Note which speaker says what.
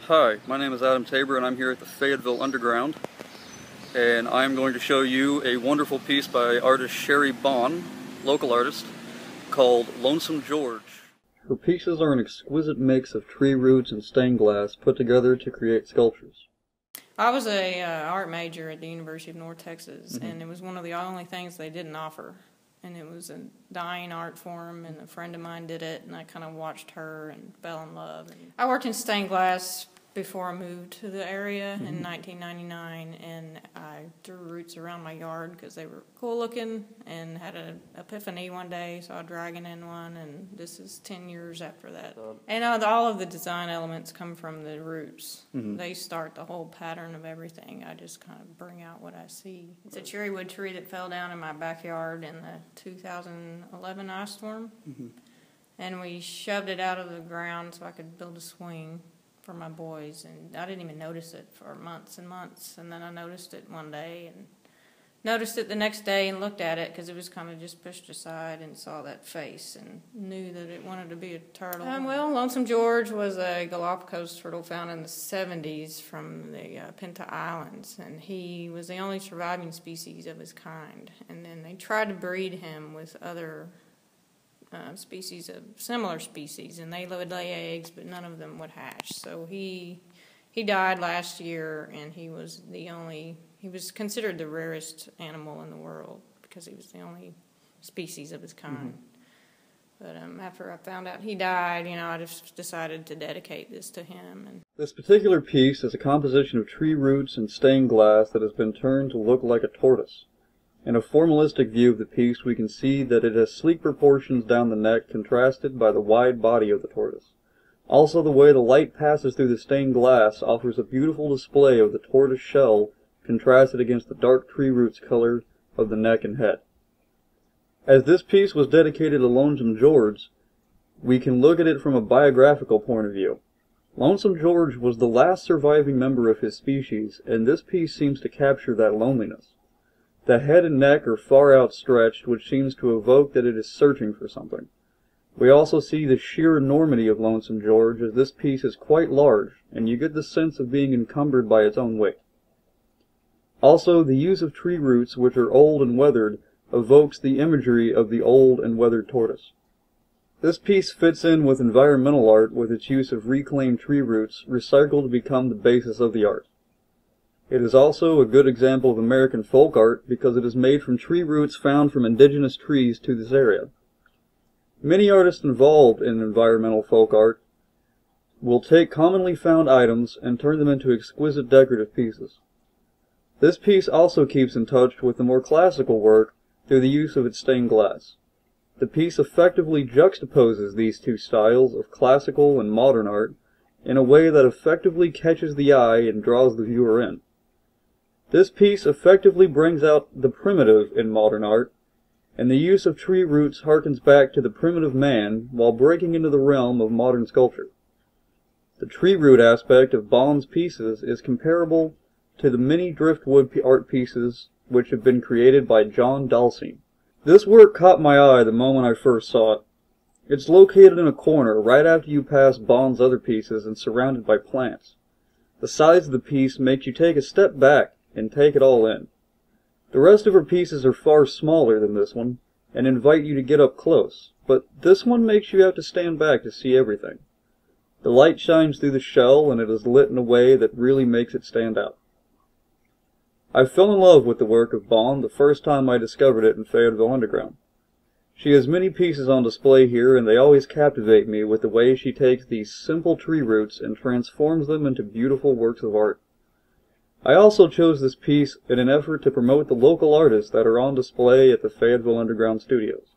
Speaker 1: Hi, my name is Adam Tabor and I'm here at the Fayetteville Underground, and I'm going to show you a wonderful piece by artist Cheri Bohn, local artist, called Lonesome George. Her pieces are an exquisite mix of tree roots and stained glass put together to create sculptures.
Speaker 2: I was a art major at the University of North Texas, and it was one of the only things they didn't offer. And it was a dying art form, and a friend of mine did it, and I kind of watched her and fell in love. And I worked in stained glass before I moved to the area in 1999, and I drew roots around my yard because they were cool looking, and had an epiphany one day, saw a dragon in one, and this is 10 years after that. And all of the design elements come from the roots. They start the whole pattern of everything. I just kind of bring out what I see. It's a cherry wood tree that fell down in my backyard in the 2011 ice storm, and we shoved it out of the ground so I could build a swing for my boys, and I didn't even notice it for months and months, and then I noticed it one day, and noticed it the next day and looked at it because it was kind of just pushed aside, and saw that face and knew that it wanted to be a turtle. Well, Lonesome George was a Galapagos turtle found in the 70s from the Pinta Islands, and he was the only surviving species of his kind, and then they tried to breed him with other species of similar species, and they would lay eggs, but none of them would hatch. So he died last year, and he was considered the rarest animal in the world because he was the only species of his kind. But after I found out he died, I just decided to dedicate this to him. And
Speaker 1: this particular piece is a composition of tree roots and stained glass that has been turned to look like a tortoise. In a formalistic view of the piece, we can see that it has sleek proportions down the neck contrasted by the wide body of the tortoise. Also, the way the light passes through the stained glass offers a beautiful display of the tortoise shell contrasted against the dark tree roots color of the neck and head. As this piece was dedicated to Lonesome George, we can look at it from a biographical point of view. Lonesome George was the last surviving member of his species, and this piece seems to capture that loneliness. The head and neck are far outstretched, which seems to evoke that it is searching for something. We also see the sheer enormity of Lonesome George, as this piece is quite large, and you get the sense of being encumbered by its own weight. Also, the use of tree roots, which are old and weathered, evokes the imagery of the old and weathered tortoise. This piece fits in with environmental art with its use of reclaimed tree roots recycled to become the basis of the art. It is also a good example of American folk art because it is made from tree roots found from indigenous trees to this area. Many artists involved in environmental folk art will take commonly found items and turn them into exquisite decorative pieces. This piece also keeps in touch with the more classical work through the use of its stained glass. The piece effectively juxtaposes these two styles of classical and modern art in a way that effectively catches the eye and draws the viewer in. This piece effectively brings out the primitive in modern art, and the use of tree roots harkens back to the primitive man while breaking into the realm of modern sculpture. The tree root aspect of Bohn's pieces is comparable to the many driftwood art pieces which have been created by John Dalsine. This work caught my eye the moment I first saw it. It's located in a corner right after you pass Bohn's other pieces and surrounded by plants. The size of the piece makes you take a step back and take it all in. The rest of her pieces are far smaller than this one and invite you to get up close, but this one makes you have to stand back to see everything. The light shines through the shell and it is lit in a way that really makes it stand out. I fell in love with the work of Bohn the first time I discovered it in Fayetteville Underground. She has many pieces on display here, and they always captivate me with the way she takes these simple tree roots and transforms them into beautiful works of art. I also chose this piece in an effort to promote the local artists that are on display at the Fayetteville Underground Studios.